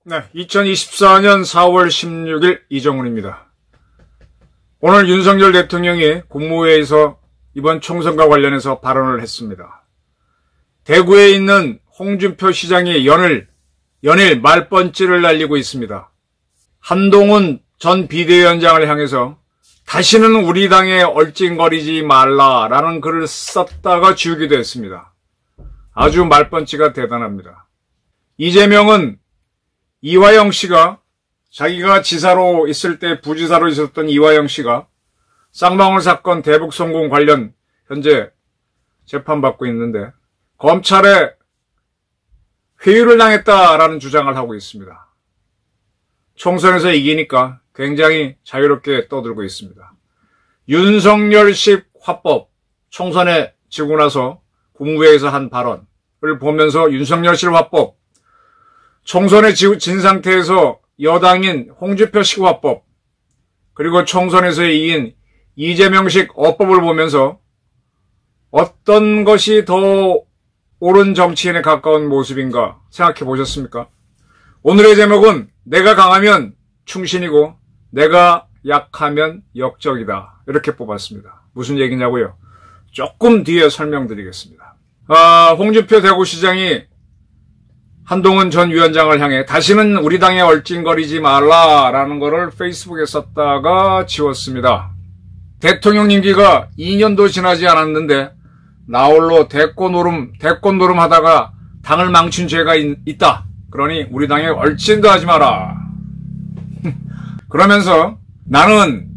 네, 2024년 4월 16일 이정훈입니다. 오늘 윤석열 대통령이 국무회의에서 이번 총선과 관련해서 발언을 했습니다. 대구에 있는 홍준표 시장이 연일 말번지를 날리고 있습니다. 한동훈 전 비대위원장을 향해서 다시는 우리 당에 얼찡거리지 말라라는 글을 썼다가 지우기도 했습니다. 아주 말번지가 대단합니다. 이재명은 이화영 씨가 자기가 지사로 있을 때 부지사로 있었던 이화영 씨가 쌍방울 사건 대북 성공 관련 현재 재판받고 있는데 검찰에 회유를 당했다라는 주장을 하고 있습니다. 총선에서 이기니까 굉장히 자유롭게 떠들고 있습니다. 윤석열식 화법 총선에 지고 나서 국무회의에서 한 발언을 보면서 윤석열식 화법 총선에 진 상태에서 여당인 홍준표식 화법 그리고 총선에서 이긴 이재명식 어법을 보면서 어떤 것이 더 옳은 정치인에 가까운 모습인가 생각해 보셨습니까? 오늘의 제목은 내가 강하면 충신이고 내가 약하면 역적이다 이렇게 뽑았습니다. 무슨 얘기냐고요? 조금 뒤에 설명드리겠습니다. 홍준표 대구시장이 한동훈 전 위원장을 향해 다시는 우리 당에 얼찡거리지 말라라는 거를 페이스북에 썼다가 지웠습니다. 대통령 임기가 2년도 지나지 않았는데 나홀로 대권 노름 하다가 당을 망친 죄가 있다. 그러니 우리 당에 얼씬도 하지 마라. 그러면서 나는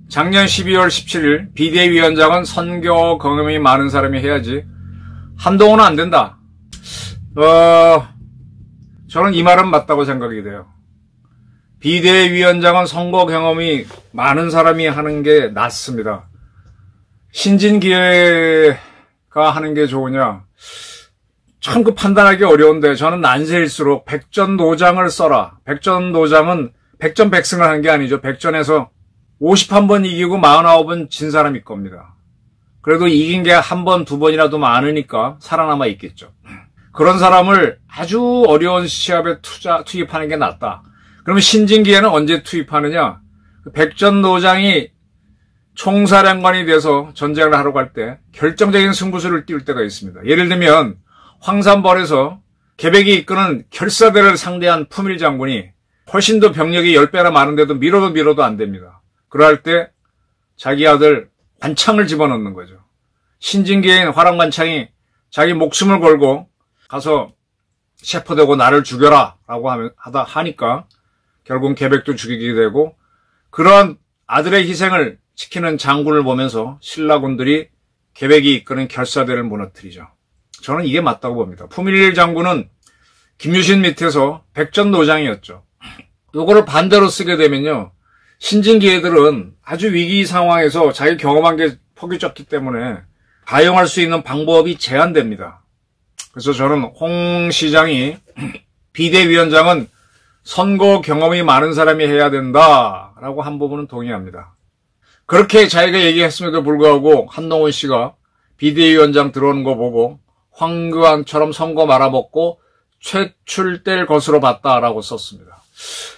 작년 12월 17일 비대위원장은 선거 경험이 많은 사람이 해야지 한동훈은 안 된다. 저는 이 말은 맞다고 생각이 돼요. 비대위원장은 선거 경험이 많은 사람이 하는 게 낫습니다. 신진기회가 하는 게 좋으냐? 참 그 판단하기 어려운데 저는 난세일수록 백전노장을 써라. 백전노장은 백전백승을 한 게 아니죠. 백전에서 51번 이기고 49번 진 사람일 겁니다. 그래도 이긴 게 한 번, 두 번이라도 많으니까 살아남아 있겠죠. 그런 사람을 아주 어려운 시합에 투입하는 게 낫다. 그러면 신진기에는 언제 투입하느냐? 백전노장이 총사령관이 돼서 전쟁을 하러 갈 때 결정적인 승부수를 띄울 때가 있습니다. 예를 들면 황산벌에서 계백이 이끄는 결사대를 상대한 품일 장군이 훨씬 더 병력이 10배나 많은데도 밀어도 안 됩니다. 그럴 때 자기 아들 관창을 집어넣는 거죠. 신진기에인 화랑관창이 자기 목숨을 걸고 가서 체포되고 나를 죽여라 라고 하니까 결국 계백도 죽이게 되고 그러한 아들의 희생을 지키는 장군을 보면서 신라군들이 계백이 이끄는 결사대를 무너뜨리죠. 저는 이게 맞다고 봅니다. 품일 장군은 김유신 밑에서 백전노장이었죠. 요거를 반대로 쓰게 되면요. 신진기회들은 아주 위기 상황에서 자기 경험한 게 폭이 적기 때문에 가용할 수 있는 방법이 제한됩니다. 그래서 저는 홍 시장이 비대위원장은 선거 경험이 많은 사람이 해야 된다라고 한 부분은 동의합니다. 그렇게 자기가 얘기했음에도 불구하고 한동훈 씨가 비대위원장 들어오는 거 보고 황교안처럼 선거 말아먹고 퇴출될 것으로 봤다라고 썼습니다.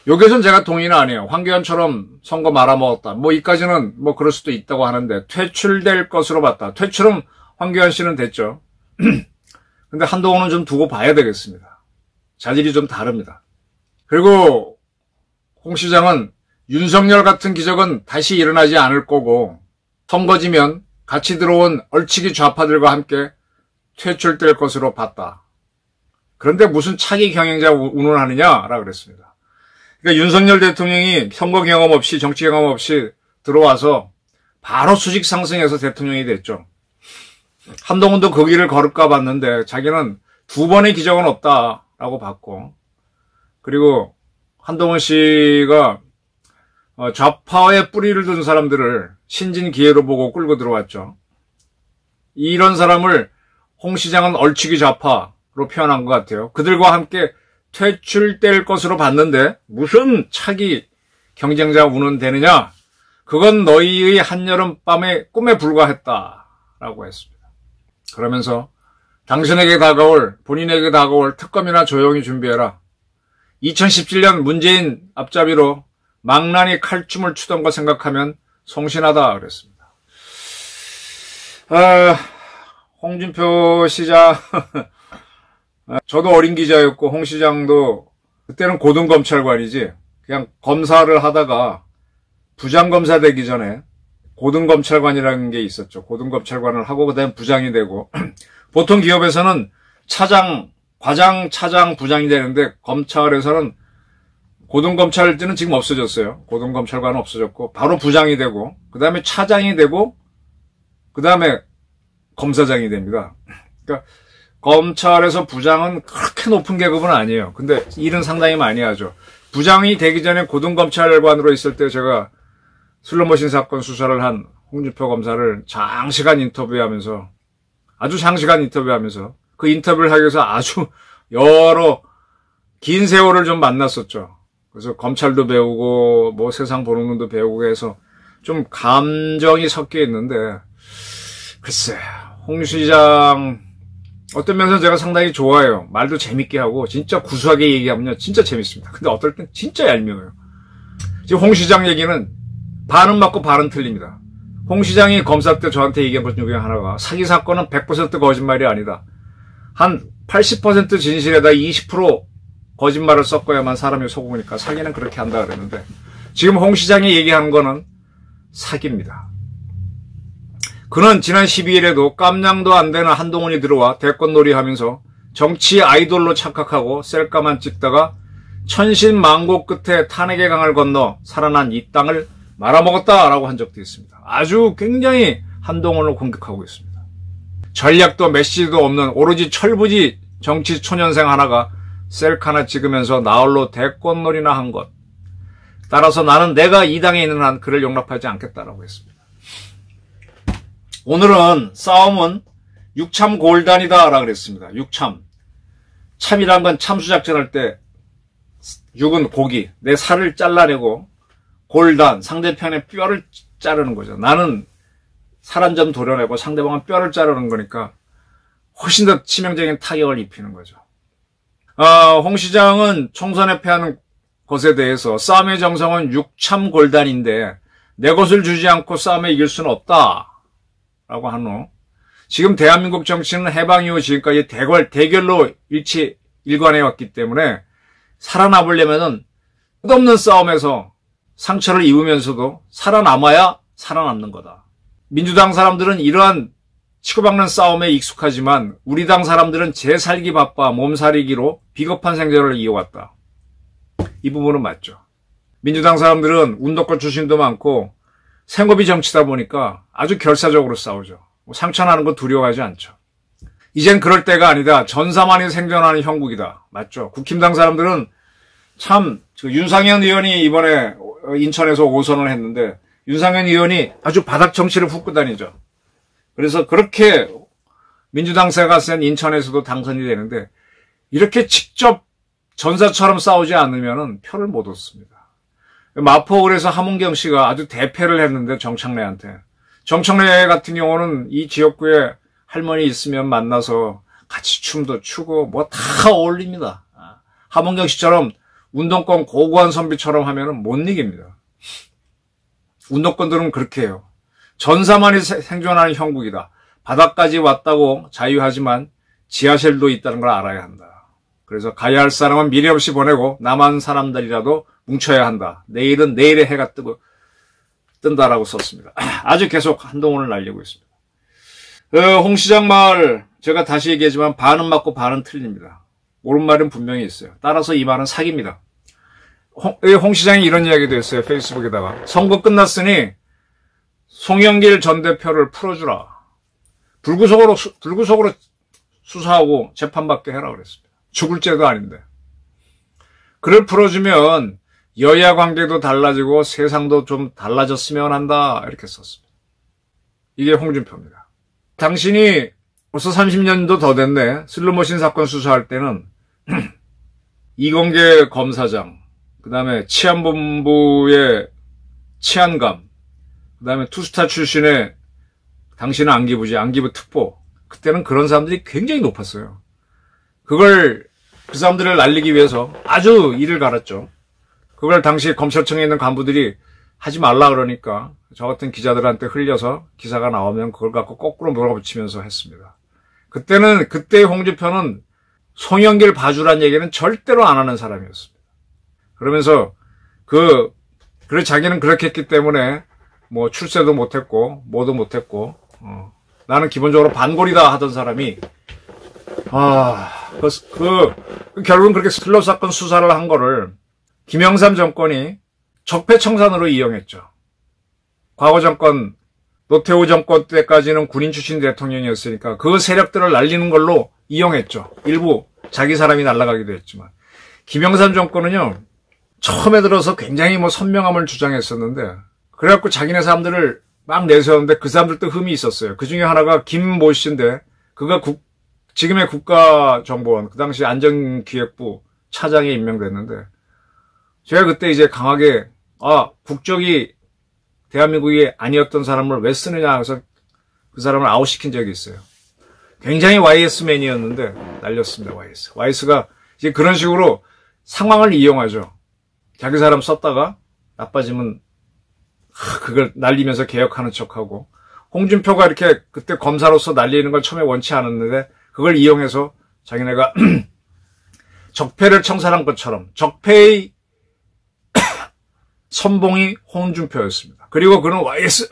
여기서는 제가 동의는 안 해요. 황교안처럼 선거 말아먹었다. 이까지는 그럴 수도 있다고 하는데 퇴출될 것으로 봤다. 퇴출은 황교안 씨는 됐죠. 근데 한동훈은 좀 두고 봐야 되겠습니다. 자질이 좀 다릅니다. 그리고 홍 시장은 윤석열 같은 기적은 다시 일어나지 않을 거고 선거지면 같이 들어온 얼치기 좌파들과 함께 퇴출될 것으로 봤다. 그런데 무슨 차기 경영자 운운하느냐라고 그랬습니다. 그러니까 윤석열 대통령이 선거 경험 없이 정치 경험 없이 들어와서 바로 수직 상승해서 대통령이 됐죠. 한동훈도 그 길을 걸을까 봤는데 자기는 두 번의 기적은 없다라고 봤고 그리고 한동훈 씨가 좌파의 뿌리를 둔 사람들을 신진기회로 보고 끌고 들어왔죠. 이런 사람을 홍 시장은 얼치기 좌파로 표현한 것 같아요. 그들과 함께 퇴출될 것으로 봤는데 무슨 차기 경쟁자 운운되느냐? 그건 너희의 한여름밤의 꿈에 불과했다라고 했습니다. 그러면서 본인에게 다가올 특검이나 조용히 준비해라. 2017년 문재인 앞잡이로 망나니 칼춤을 추던 거 생각하면 송신하다 그랬습니다. 홍준표 시장 저도 어린 기자였고 홍 시장도 그때는 고등검찰관이지 그냥 검사를 하다가 부장검사 되기 전에 고등검찰관이라는 게 있었죠. 고등검찰관을 하고 그다음에 부장이 되고 보통 기업에서는 과장, 차장, 부장이 되는데 검찰에서는 고등검찰 때는 지금 없어졌어요. 고등검찰관은 없어졌고 바로 부장이 되고 그다음에 차장이 되고 그다음에 검사장이 됩니다. 그러니까 검찰에서 부장은 그렇게 높은 계급은 아니에요. 근데 일은 상당히 많이 하죠. 부장이 되기 전에 고등검찰관으로 있을 때 제가 슬롯머신 사건 수사를 한 홍준표 검사를 아주 장시간 인터뷰하면서 그 인터뷰를 하기 위해서 아주 여러 긴 세월을 좀 만났었죠. 그래서 검찰도 배우고 뭐 세상 보는 눈도 배우고 해서 좀 감정이 섞여 있는데 글쎄 홍 시장 어떤 면에서 제가 상당히 좋아해요. 말도 재밌게 하고 진짜 구수하게 얘기하면요 진짜 재밌습니다. 근데 어떨 땐 진짜 얄미워요. 지금 홍 시장 얘기는 반은 맞고 반은 틀립니다. 홍 시장이 검사 때 저한테 얘기한 것 중에 하나가 사기 사건은 100% 거짓말이 아니다. 한 80% 진실에다 20% 거짓말을 섞어야만 사람이 속으니까 사기는 그렇게 한다 그랬는데 지금 홍 시장이 얘기하는 거는 사기입니다. 그는 지난 12일에도 깜냥도 안 되는 한동훈이 들어와 대권놀이 하면서 정치 아이돌로 착각하고 셀카만 찍다가 천신만고 끝에 탄핵의 강을 건너 살아난 이 땅을 말아먹었다라고 한 적도 있습니다. 아주 굉장히 한동훈을 공격하고 있습니다. 전략도 메시지도 없는 오로지 철부지 정치 초년생 하나가 셀카 하나 찍으면서 나홀로 대권놀이나 한 것. 따라서 나는 내가 이 당에 있는 한 그를 용납하지 않겠다라고 했습니다. 오늘은 싸움은 육참 골단이다라고 그랬습니다. 육참. 참이란 건 참수작전할 때 육은 고기, 내 살을 잘라내고 골단, 상대편의 뼈를 자르는 거죠. 나는 살 한 점 도려내고 상대방은 뼈를 자르는 거니까 훨씬 더 치명적인 타격을 입히는 거죠. 홍 시장은 총선에 패하는 것에 대해서 싸움의 정성은 육참골단인데 내 것을 주지 않고 싸움에 이길 수는 없다 라고 하노. 지금 대한민국 정치는 해방 이후 지금까지 대결로 일관해왔기 때문에 살아남으려면은 끝없는 싸움에서 상처를 입으면서도 살아남아야 살아남는 거다. 민주당 사람들은 이러한 치고박는 싸움에 익숙하지만 우리 당 사람들은 재살기 바빠 몸살이기로 비겁한 생존을 이어왔다. 이 부분은 맞죠. 민주당 사람들은 운동권 출신도 많고 생업이 정치다 보니까 아주 결사적으로 싸우죠. 상처나는 거 두려워하지 않죠. 이젠 그럴 때가 아니다. 전사만이 생존하는 형국이다. 맞죠. 국힘당 사람들은 참 윤상현 의원이 이번에 인천에서 5선을 했는데 윤상현 의원이 아주 바닥 정치를 훑고 다니죠. 그래서 그렇게 민주당세가 센 인천에서도 당선이 되는데 이렇게 직접 전사처럼 싸우지 않으면 표를 못 얻습니다. 마포구에서 함은경 씨가 아주 대패를 했는데 정청래한테. 정청래 같은 경우는 이 지역구에 할머니 있으면 만나서 같이 춤도 추고 뭐 다 어울립니다. 함은경 씨처럼 운동권 고고한 선비처럼 하면은 못 이깁니다. 운동권들은 그렇게 해요. 전사만이 생존하는 형국이다. 바닥까지 왔다고 자유하지만 지하실도 있다는 걸 알아야 한다. 그래서 가야 할 사람은 미래 없이 보내고 남은 사람들이라도 뭉쳐야 한다. 내일은 내일의 해가 뜬다라고 썼습니다. 아주 계속 한동훈을 날리고 있습니다. 홍 시장 말 제가 다시 얘기하지만 반은 맞고 반은 틀립니다. 옳은 말은 분명히 있어요. 따라서 이 말은 사기입니다. 홍 시장이 이런 이야기도 했어요. 페이스북에다가. 선거 끝났으니 송영길 전 대표를 풀어주라. 불구속으로 수사하고 재판받게 해라 그랬습니다. 죽을 죄도 아닌데. 그를 풀어주면 여야 관계도 달라지고 세상도 좀 달라졌으면 한다. 이렇게 썼습니다. 이게 홍준표입니다. 당신이 벌써 30년도 더 됐네. 슬롯머신 사건 수사할 때는 이공계 검사장, 그 다음에 치안본부의 치안감, 그다음에 투스타 출신의 당신은 안기부지, 안기부 특보. 그때는 그런 사람들이 굉장히 높았어요. 그 사람들을 날리기 위해서 아주 이를 갈았죠. 그걸 당시 검찰청에 있는 간부들이 하지 말라 그러니까 저 같은 기자들한테 흘려서 기사가 나오면 그걸 갖고 거꾸로 몰아붙이면서 했습니다. 그때의 홍준표는 송영길 봐주란 얘기는 절대로 안 하는 사람이었습니다. 그러면서 그래 자기는 그렇게 했기 때문에 뭐 출세도 못했고 뭐도 못했고 나는 기본적으로 반골이다 하던 사람이 결국은 그렇게 슬롯 사건 수사를 한 거를 김영삼 정권이 적폐청산으로 이용했죠. 과거 정권 노태우 정권 때까지는 군인 출신 대통령이었으니까 그 세력들을 날리는 걸로 이용했죠. 일부 자기 사람이 날아가기도 했지만 김영삼 정권은요 처음에 들어서 굉장히 선명함을 주장했었는데 그래갖고 자기네 사람들을 막 내세웠는데 그 사람들도 흠이 있었어요. 그 중에 하나가 김모 씨인데 그가 지금의 국가정보원 그 당시 안전기획부 차장에 임명됐는데 제가 그때 이제 강하게 국적이 대한민국이 아니었던 사람을 왜 쓰느냐 해서 그 사람을 아웃시킨 적이 있어요. 굉장히 YS맨이었는데 날렸습니다. YS가 이제 그런 식으로 상황을 이용하죠. 자기 사람 썼다가 나빠지면 그걸 날리면서 개혁하는 척하고 홍준표가 이렇게 그때 검사로서 날리는 걸 처음에 원치 않았는데 그걸 이용해서 자기네가 적폐를 청산한 것처럼 적폐의 선봉이 홍준표였습니다. 그리고 그는 YS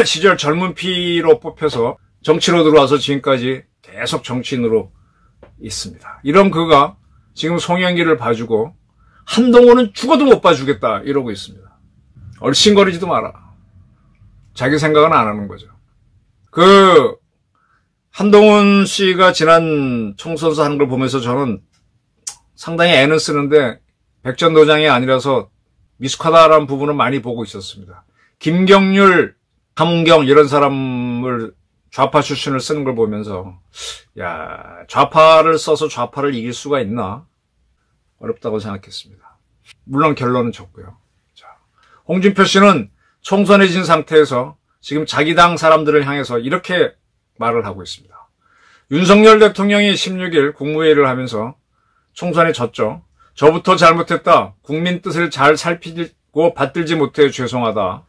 시절 젊은 피로 뽑혀서 정치로 들어와서 지금까지 계속 정치인으로 있습니다. 이런 그가 지금 송영길을 봐주고 한동훈은 죽어도 못 봐주겠다 이러고 있습니다. 얼씬거리지도 마라. 자기 생각은 안 하는 거죠. 한동훈 씨가 지난 총선에서 하는 걸 보면서 저는 상당히 애는 쓰는데 백전도장이 아니라서 미숙하다라는 부분은 많이 보고 있었습니다. 김경률, 감은경 이런 사람을 좌파 출신을 쓰는 걸 보면서 좌파를 써서 좌파를 이길 수가 있나? 어렵다고 생각했습니다. 물론 결론은 졌고요. 홍준표 씨는 총선에 진 상태에서 지금 자기 당 사람들을 향해서 이렇게 말을 하고 있습니다. 윤석열 대통령이 16일 국무회의를 하면서 총선에 졌죠. 저부터 잘못했다. 국민 뜻을 잘 살피고 받들지 못해 죄송하다.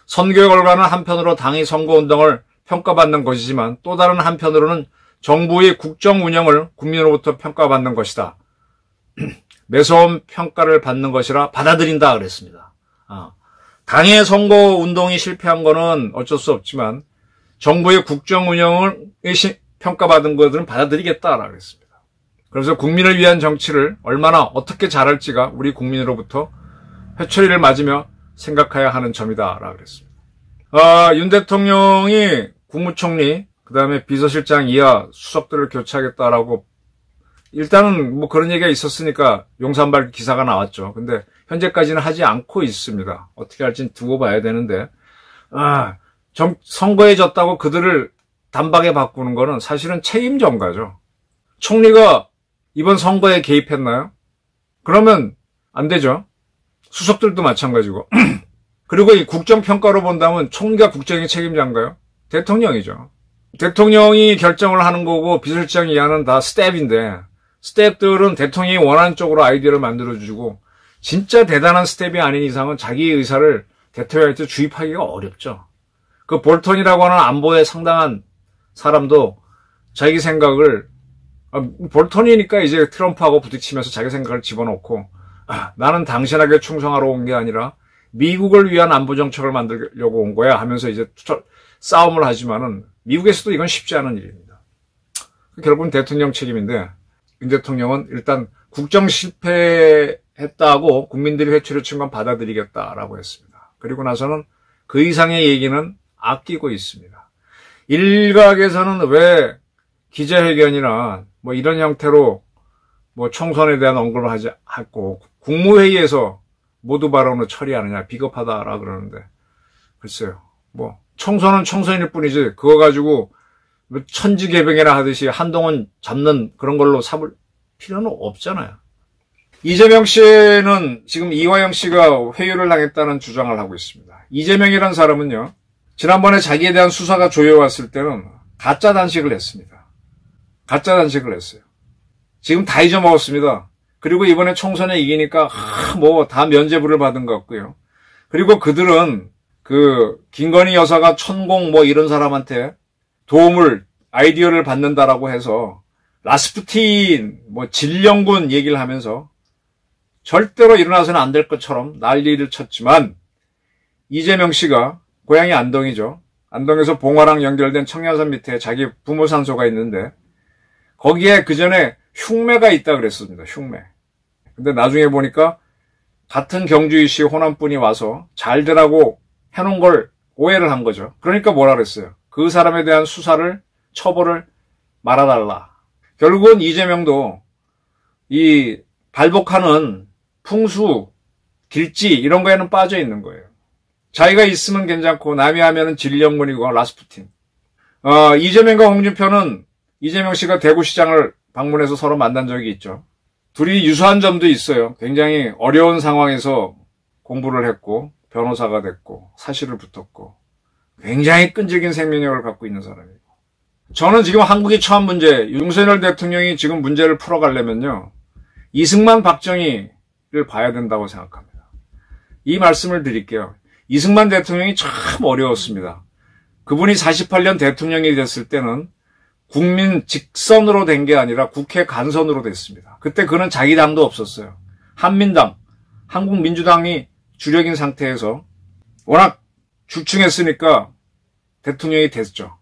선거 결과는 한편으로 당이 선거운동을 평가받는 것이지만 또 다른 한편으로는 정부의 국정 운영을 국민으로부터 평가받는 것이다. 매서운 평가를 받는 것이라 받아들인다 그랬습니다. 당의 선거운동이 실패한 거는 어쩔 수 없지만 정부의 국정 운영을 평가받은 것들은 받아들이겠다라고 그랬습니다. 그래서 국민을 위한 정치를 얼마나 어떻게 잘할지가 우리 국민으로부터 회초리를 맞으며 생각해야 하는 점이다라고 그랬습니다. 윤 대통령이 국무총리 그다음에 비서실장 이하 수석들을 교체하겠다라고 일단은 그런 얘기가 있었으니까 용산발 기사가 나왔죠. 근데 현재까지는 하지 않고 있습니다. 어떻게 할지는 두고 봐야 되는데 선거에 졌다고 그들을 단박에 바꾸는 거는 사실은 책임 전가죠. 총리가 이번 선거에 개입했나요? 그러면 안 되죠. 수석들도 마찬가지고. 그리고 이 국정평가로 본다면 총리가 국정의 책임자인가요? 대통령이죠. 대통령이 결정을 하는 거고 비서실장 이하는 다 스텝인데 스텝들은 대통령이 원하는 쪽으로 아이디어를 만들어주고 진짜 대단한 스텝이 아닌 이상은 자기 의사를 대통령한테 주입하기가 어렵죠. 볼턴이라고 하는 안보에 상당한 사람도 자기 생각을 볼턴이니까 이제 트럼프하고 부딪히면서 자기 생각을 집어넣고 나는 당신에게 충성하러 온 게 아니라 미국을 위한 안보 정책을 만들려고 온 거야 하면서 이제 싸움을 하지만은 미국에서도 이건 쉽지 않은 일입니다. 결국은 대통령 책임인데 윤 대통령은 일단 국정 실패했다고 국민들이 회초리 친 건 받아들이겠다라고 했습니다. 그리고 나서는 그 이상의 얘기는 아끼고 있습니다. 일각에서는 왜 기자회견이나 이런 형태로 총선에 대한 언급을 하고 국무회의에서 모두 발언을 처리하느냐 비겁하다라 그러는데 글쎄요. 총선은 총선일 뿐이지 그거 가지고 천지개벽이나 하듯이 한동훈 잡는 그런 걸로 삼을 필요는 없잖아요. 이재명 씨는 지금 이화영 씨가 회유를 당했다는 주장을 하고 있습니다. 이재명이라는 사람은요, 지난번에 자기에 대한 수사가 조여왔을 때는 가짜 단식을 했습니다. 가짜 단식을 했어요. 지금 다 잊어먹었습니다. 그리고 이번에 총선에 이기니까 뭐 다 면죄부를 받은 것 같고요. 그리고 그들은 그 김건희 여사가 천공 뭐 이런 사람한테 도움을 아이디어를 받는다라고 해서 라스푸틴 뭐 진령군 얘기를 하면서 절대로 일어나서는 안 될 것처럼 난리를 쳤지만 이재명 씨가 고향이 안동이죠. 안동에서 봉화랑 연결된 청량산 밑에 자기 부모 산소가 있는데 거기에 그전에 흉매가 있다 그랬습니다. 흉매. 근데 나중에 보니까 같은 경주이시 호남분이 와서 잘되라고 해놓은 걸 오해를 한 거죠. 그러니까 뭐라 그랬어요. 그 사람에 대한 수사를 처벌을 말아달라. 결국은 이재명도 이 발복하는 풍수, 길지 이런 거에는 빠져 있는 거예요. 자기가 있으면 괜찮고 남이 하면은 진령군이고 라스푸틴. 이재명과 홍준표는 이재명 씨가 대구시장을 방문해서 서로 만난 적이 있죠. 둘이 유사한 점도 있어요. 굉장히 어려운 상황에서 공부를 했고 변호사가 됐고 사실을 붙었고 굉장히 끈질긴 생명력을 갖고 있는 사람이고 저는 지금 한국이 처한 문제 윤석열 대통령이 지금 문제를 풀어가려면요. 이승만 박정희를 봐야 된다고 생각합니다. 이 말씀을 드릴게요. 이승만 대통령이 참 어려웠습니다. 그분이 48년 대통령이 됐을 때는 국민 직선으로 된 게 아니라 국회 간선으로 됐습니다. 그때 그는 자기 당도 없었어요. 한민당, 한국민주당이 주력인 상태에서 워낙 주충했으니까 대통령이 됐죠.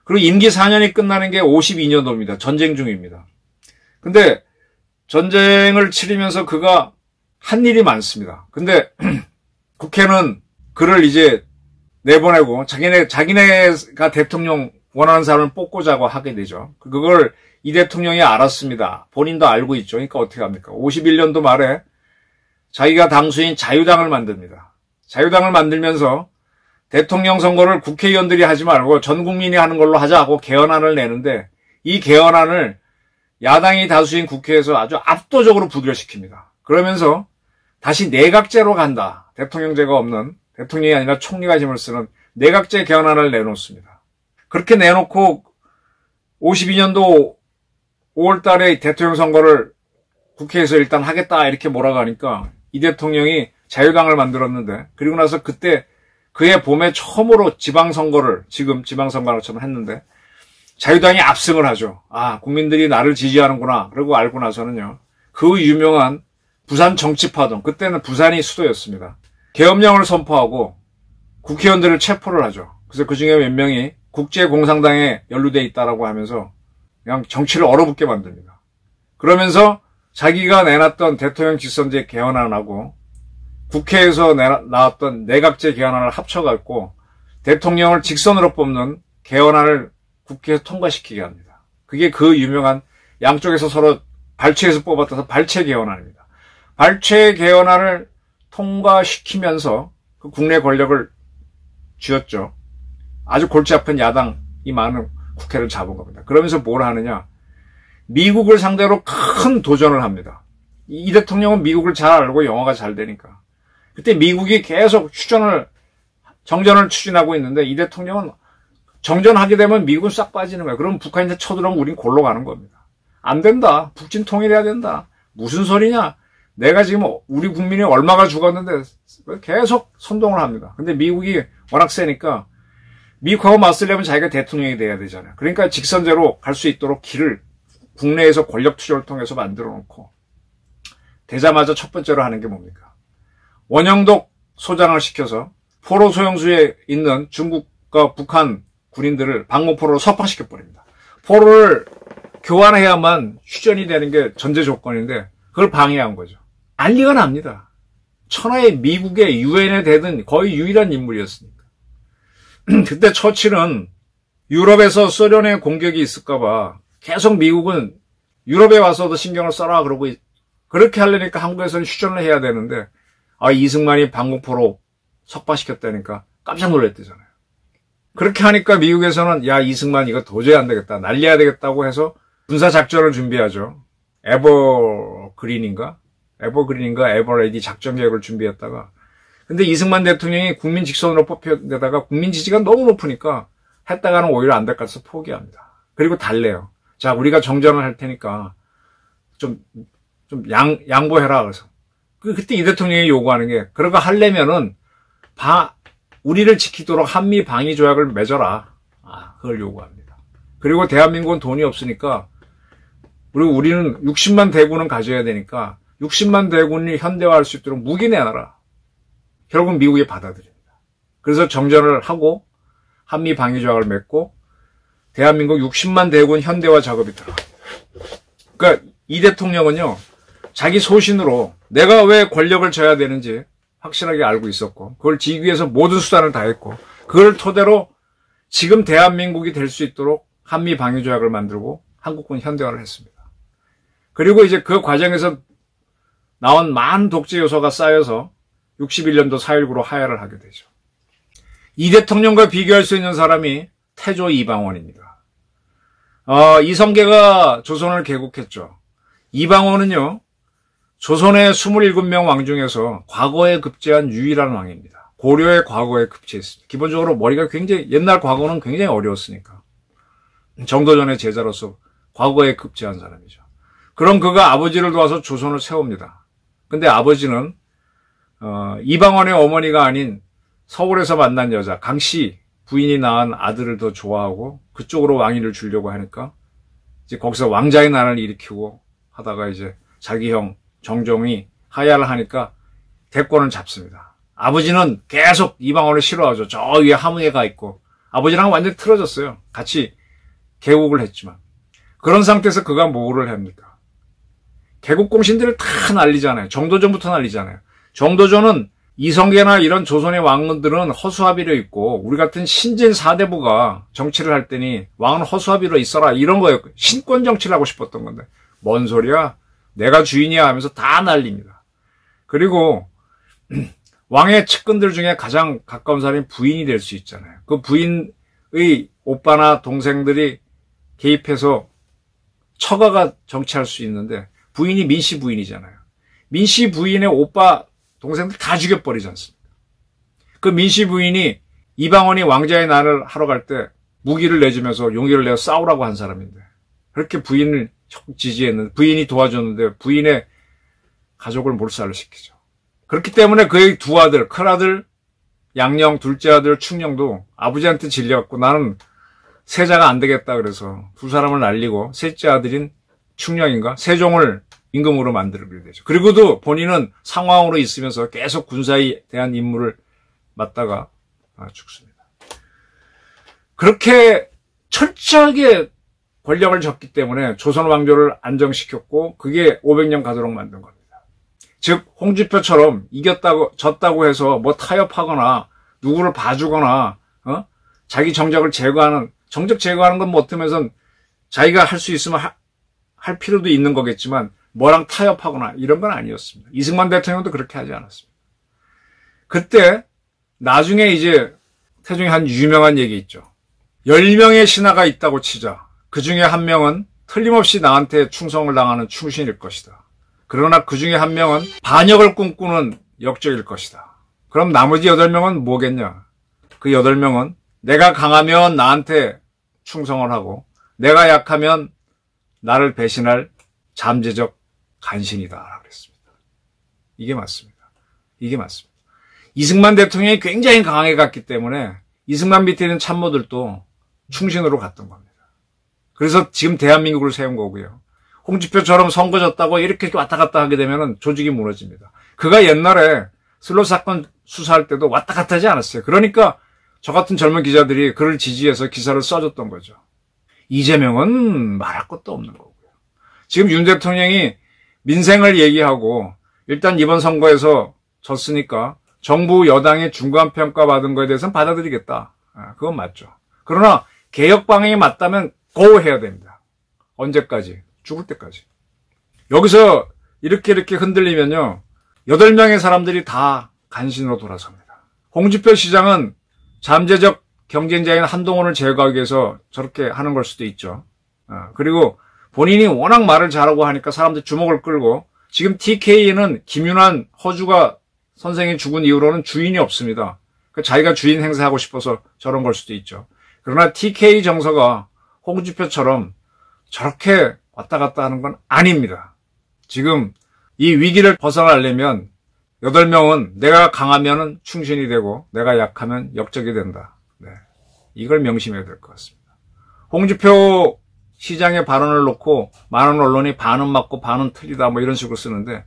그리고 임기 4년이 끝나는 게 52년도입니다. 전쟁 중입니다. 근데 전쟁을 치르면서 그가 한 일이 많습니다. 근데 국회는 그를 이제 내보내고 자기네가 대통령 원하는 사람을 뽑고자고 하게 되죠. 그걸 이 대통령이 알았습니다. 본인도 알고 있죠. 그러니까 어떻게 합니까? 51년도 말에 자기가 당수인 자유당을 만듭니다. 자유당을 만들면서 대통령 선거를 국회의원들이 하지 말고 전 국민이 하는 걸로 하자고 개헌안을 내는데 이 개헌안을 야당이 다수인 국회에서 아주 압도적으로 부결시킵니다. 그러면서 다시 내각제로 간다. 대통령제가 없는 대통령이 아니라 총리가 힘을 쓰는 내각제 개헌안을 내놓습니다. 그렇게 내놓고 52년도 5월 달에 대통령 선거를 국회에서 일단 하겠다 이렇게 몰아가니까 이 대통령이 자유당을 만들었는데 그리고 나서 그때 그해 봄에 처음으로 지방선거를 지금 지방선거처럼 했는데 자유당이 압승을 하죠. 아, 국민들이 나를 지지하는구나. 그러고 알고 나서는요. 그 유명한 부산 정치파동, 그때는 부산이 수도였습니다. 계엄령을 선포하고 국회의원들을 체포를 하죠. 그래서 그중에 몇 명이 국제공산당에 연루돼 있다라고 하면서 그냥 정치를 얼어붙게 만듭니다. 그러면서 자기가 내놨던 대통령 직선제 개헌안하고 국회에서 나왔던 내각제 개헌안을 합쳐갖고 대통령을 직선으로 뽑는 개헌안을 국회에서 통과시키게 합니다. 그게 그 유명한 양쪽에서 서로 발췌해서 뽑았던 발췌 개헌안입니다. 발췌 개헌안을 통과시키면서 그 국내 권력을 쥐었죠. 아주 골치 아픈 야당이 많은 국회를 잡은 겁니다. 그러면서 뭘 하느냐. 미국을 상대로 큰 도전을 합니다. 이 대통령은 미국을 잘 알고 영어가 잘 되니까. 그때 미국이 계속 정전을 추진하고 있는데 이 대통령은 정전하게 되면 미국은 싹 빠지는 거예요. 그럼 북한한테 쳐들어오면 우린 골로 가는 겁니다. 안 된다. 북진 통일해야 된다. 무슨 소리냐. 내가 지금 우리 국민이 얼마가 죽었는데 계속 선동을 합니다. 근데 미국이 워낙 세니까 미국하고 맞서려면 자기가 대통령이 돼야 되잖아요. 그러니까 직선제로 갈 수 있도록 길을 국내에서 권력 투쟁을 통해서 만들어 놓고 되자마자 첫 번째로 하는 게 뭡니까? 원영독 소장을 시켜서 포로 소용수에 있는 중국과 북한 군인들을 방공포로로 석방시켜버립니다. 포로를 교환해야만 휴전이 되는 게 전제 조건인데 그걸 방해한 거죠. 난리가 납니다. 천하의 미국의 유엔에 대든 거의 유일한 인물이었으니까. 그때 처칠은 유럽에서 소련의 공격이 있을까봐 계속 미국은 유럽에 와서도 신경을 써라 그러고 그렇게 하려니까 한국에서는 휴전을 해야 되는데 이승만이 방공포로 석방시켰다니까 깜짝 놀랐대잖아요. 그렇게 하니까 미국에서는 야 이승만 이거 도저히 안 되겠다. 날려야 되겠다고 해서 군사작전을 준비하죠. 에버그린인가? 에버그린인가 에버레디 작전 계획을 준비했다가 근데 이승만 대통령이 국민 직선으로 뽑혀내다가 국민 지지가 너무 높으니까 했다가는 오히려 안 될 것 같아서 포기합니다. 그리고 달래요. 자, 우리가 정전을 할 테니까 좀 양보해라. 그래서 그때 이 대통령이 요구하는 게 그런 거 하려면은 우리를 지키도록 한미 방위 조약을 맺어라. 그걸 요구합니다. 그리고 대한민국은 돈이 없으니까 그리고 우리는 60만 대군은 가져야 되니까 60만 대군이 현대화할 수 있도록 무기 내놔라. 결국 미국이 받아들입니다. 그래서 정전을 하고 한미 방위 조약을 맺고 대한민국 60만 대군 현대화 작업이 들어갑니다. 그러니까 이 대통령은요. 자기 소신으로 내가 왜 권력을 져야 되는지 확실하게 알고 있었고 그걸 지기 위해서 모든 수단을 다했고 그걸 토대로 지금 대한민국이 될 수 있도록 한미 방위 조약을 만들고 한국군 현대화를 했습니다. 그리고 이제 그 과정에서 나온 많은 독재 요소가 쌓여서 61년도 4.19로 하야를 하게 되죠. 이 대통령과 비교할 수 있는 사람이 태조 이방원입니다. 이성계가 조선을 개국했죠. 이방원은요. 조선의 27명 왕 중에서 과거에 급제한 유일한 왕입니다. 고려의 과거에 급제했습니다. 기본적으로 머리가 굉장히 옛날 과거는 굉장히 어려웠으니까. 정도전의 제자로서 과거에 급제한 사람이죠. 그럼 그가 아버지를 도와서 조선을 세웁니다. 근데 아버지는 이방원의 어머니가 아닌 서울에서 만난 여자 강씨 부인이 낳은 아들을 더 좋아하고 그쪽으로 왕위를 주려고 하니까 이제 거기서 왕자의 난을 일으키고 하다가 이제 자기 형 정종이 하야를 하니까 대권을 잡습니다. 아버지는 계속 이방원을 싫어하죠. 저 위에 함흥에가 있고 아버지랑 완전히 틀어졌어요. 같이 개국을 했지만 그런 상태에서 그가 뭐를 합니까? 개국공신들을 다 날리잖아요. 정도전부터 날리잖아요. 정도전은 이성계나 이런 조선의 왕들은 허수아비로 있고 우리 같은 신진 사대부가 정치를 할 때니 왕은 허수아비로 있어라 이런 거였고 신권 정치를 하고 싶었던 건데 뭔 소리야? 내가 주인이야 하면서 다 날립니다. 그리고 왕의 측근들 중에 가장 가까운 사람이 부인이 될 수 있잖아요. 그 부인의 오빠나 동생들이 개입해서 처가가 정치할 수 있는데 부인이 민씨 부인이잖아요. 민씨 부인의 오빠 동생들 다 죽여버리지 않습니까? 그 민씨 부인이 이방원이 왕자의 난을 하러 갈 때 무기를 내주면서 용기를 내어 싸우라고 한 사람인데 그렇게 부인을 지지했는데 부인이 도와줬는데 부인의 가족을 몰살을 시키죠. 그렇기 때문에 그의 두 아들, 큰아들 양령, 둘째 아들 충령도 아버지한테 질려갖고 나는 세자가 안 되겠다 그래서 두 사람을 날리고 셋째 아들인 충령인가 세종을 임금으로 만들게 되죠. 그리고도 본인은 상황으로 있으면서 계속 군사에 대한 임무를 맡다가 죽습니다. 그렇게 철저하게 권력을 졌기 때문에 조선 왕조를 안정시켰고 그게 500년 가도록 만든 겁니다. 즉 홍준표처럼 졌다고 해서 뭐 타협하거나 누구를 봐주거나 자기 정적을 제거하는 정적 제거하는 건 못하면서 자기가 할 수 있으면 할 필요도 있는 거겠지만 뭐랑 타협하거나 이런 건 아니었습니다. 이승만 대통령도 그렇게 하지 않았습니다. 그때 나중에 이제 태종이 한 유명한 얘기 있죠. 10명의 신하가 있다고 치자. 그 중에 한 명은 틀림없이 나한테 충성을 당하는 충신일 것이다. 그러나 그 중에 한 명은 반역을 꿈꾸는 역적일 것이다. 그럼 나머지 8명은 뭐겠냐? 그 8명은 내가 강하면 나한테 충성을 하고 내가 약하면 나를 배신할 잠재적 간신이다. 그랬습니다. 이게 맞습니다. 이게 맞습니다. 이승만 대통령이 굉장히 강하게 갔기 때문에 이승만 밑에 있는 참모들도 충신으로 갔던 겁니다. 그래서 지금 대한민국을 세운 거고요. 홍준표처럼 선거 졌다고 이렇게 왔다 갔다 하게 되면 조직이 무너집니다. 그가 옛날에 슬롯 사건 수사할 때도 왔다 갔다 하지 않았어요. 그러니까 저 같은 젊은 기자들이 그를 지지해서 기사를 써줬던 거죠. 이재명은 말할 것도 없는 거고요. 지금 윤 대통령이 민생을 얘기하고 일단 이번 선거에서 졌으니까 정부 여당의 중간평가 받은 거에 대해서는 받아들이겠다. 그건 맞죠. 그러나 개혁 방향이 맞다면 고 해야 됩니다. 언제까지? 죽을 때까지. 여기서 이렇게 흔들리면요. 8명의 사람들이 다 간신으로 돌아섭니다. 홍준표 시장은 잠재적 경쟁자인 한동훈을 제거하기 위해서 저렇게 하는 걸 수도 있죠. 그리고 본인이 워낙 말을 잘하고 하니까 사람들 주목을 끌고 지금 TK는 김윤환 허주가 선생이 죽은 이후로는 주인이 없습니다. 자기가 주인 행사하고 싶어서 저런 걸 수도 있죠. 그러나 TK 정서가 홍준표처럼 저렇게 왔다 갔다 하는 건 아닙니다. 지금 이 위기를 벗어나려면 8명은 내가 강하면 충신이 되고 내가 약하면 역적이 된다. 네. 이걸 명심해야 될 것 같습니다. 홍준표 시장의 발언을 놓고 많은 언론이 반은 맞고 반은 틀리다 뭐 이런 식으로 쓰는데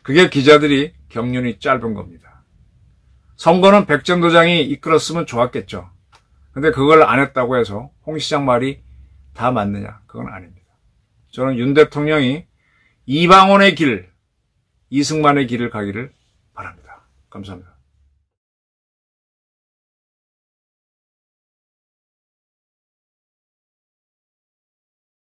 그게 기자들이 경륜이 짧은 겁니다. 선거는 백전도장이 이끌었으면 좋았겠죠. 근데 그걸 안 했다고 해서 홍 시장 말이 다 맞느냐? 그건 아닙니다. 저는 윤 대통령이 이방원의 길, 이승만의 길을 가기를 바랍니다. 감사합니다.